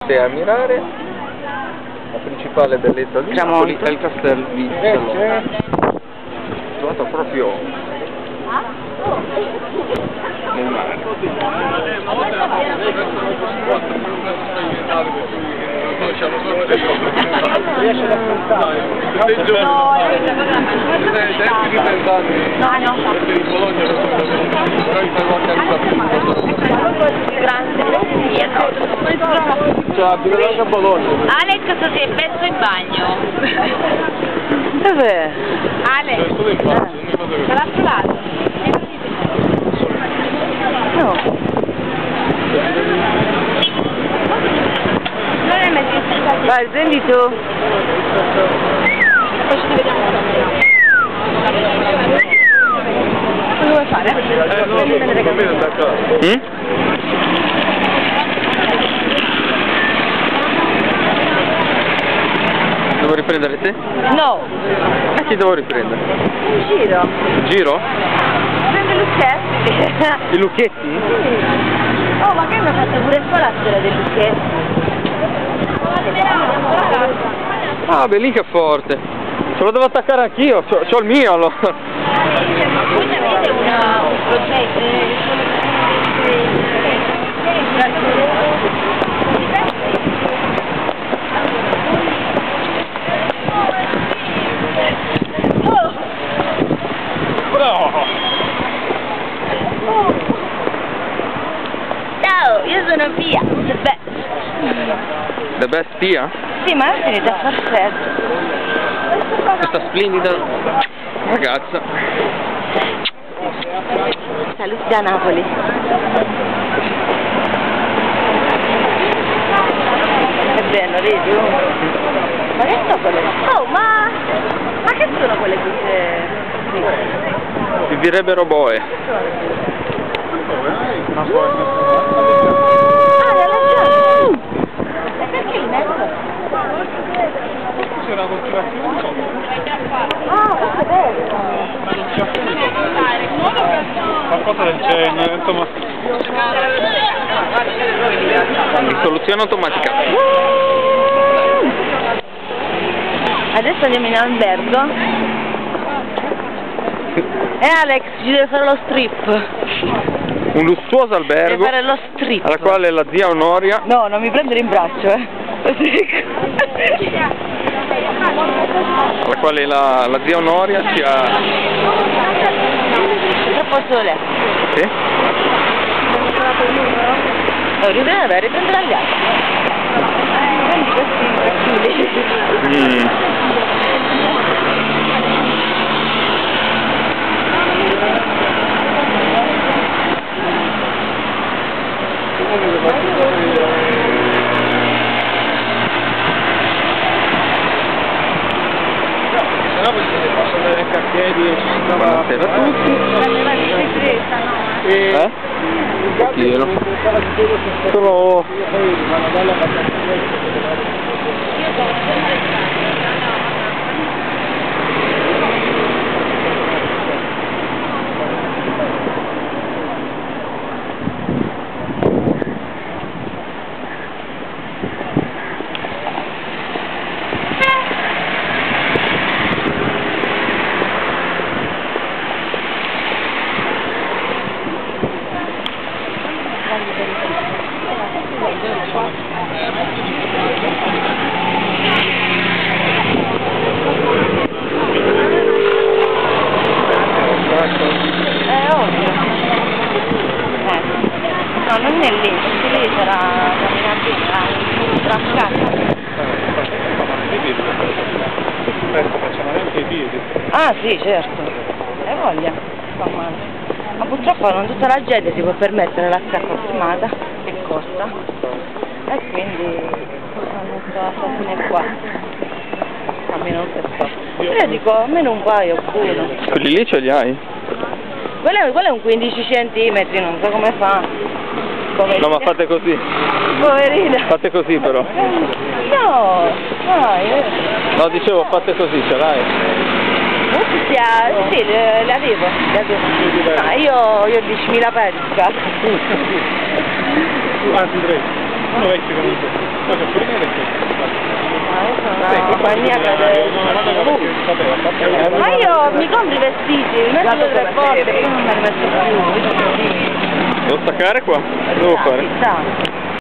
E a mirare la principale bellezza di Napoli è il castello di Bellona, trovato proprio nel mare. Riesce ad affrontare? Alex si è perso in bagno. Dov'è? Alex, dall'altro lato. No. Non è messo in Vai, prendi tu. Cosa vuoi fare? Devo riprendere te? No. E chi devo riprendere? Un giro. Il giro? Prende i lucchetti. I lucchetti? Oh, ma che mi ha fatto pure qua la storia dei lucchetti? Ah, beh, lì che forte. Ce lo devo attaccare anch'io, c'ho il mio allora. Voi avete un progetto? Ciao, io sono Pia, the best. The best Pia? Sì, ma è finita a far freddo. Questa splendida ragazza. Saluti da Napoli. È bello, vedi? Ma che sono quelle? Oh, ma che sono quelle cose? Si direbbero boe. Ah, le lanciate! E perché li metto? C'è una coltivazione? Ah, questo è bello! Qualcosa del genere, insomma. Soluzione automatica. Adesso andiamo in albergo. E Alex ci deve fare lo strip. Un lussuoso albergo Deve fare lo strip. alla quale la zia Onoria, No, non mi prendere in braccio, alla quale la zia Onoria ci ha... È troppo sole. Sì? Riprendere agli altri. Prendi questi tranquilli. Buonasera a tutti. Pochino. Solo... No, non è lì, perché lì sarà trafficato. Facciamo anche i piedi. Ah sì, certo. Hai voglia. Fa male. Ma purtroppo non tutta la gente si può permettere la scarpa firmata, che costa. E quindi hanno messo la stazione qua. Cammino per qua. Io dico, almeno un paio, uno. Quelli lì ce li hai? Quello è un 15 centimetri, non so come fa. Poverina. No, ma fate così. Poverina. Fate così però. No, no, No, dicevo, fate così, ce l'hai? sì, le avevo. Ah, io ho 10.000 paia di scarpe. Anzi, 3. Sono vecchi comunque. Poi faccio vedere che... Una compagnia ma io mi compro i vestiti, li metto 2 o 3 volte, poi non me li metto più. Devo staccare qua? Che devo fare? Chissà.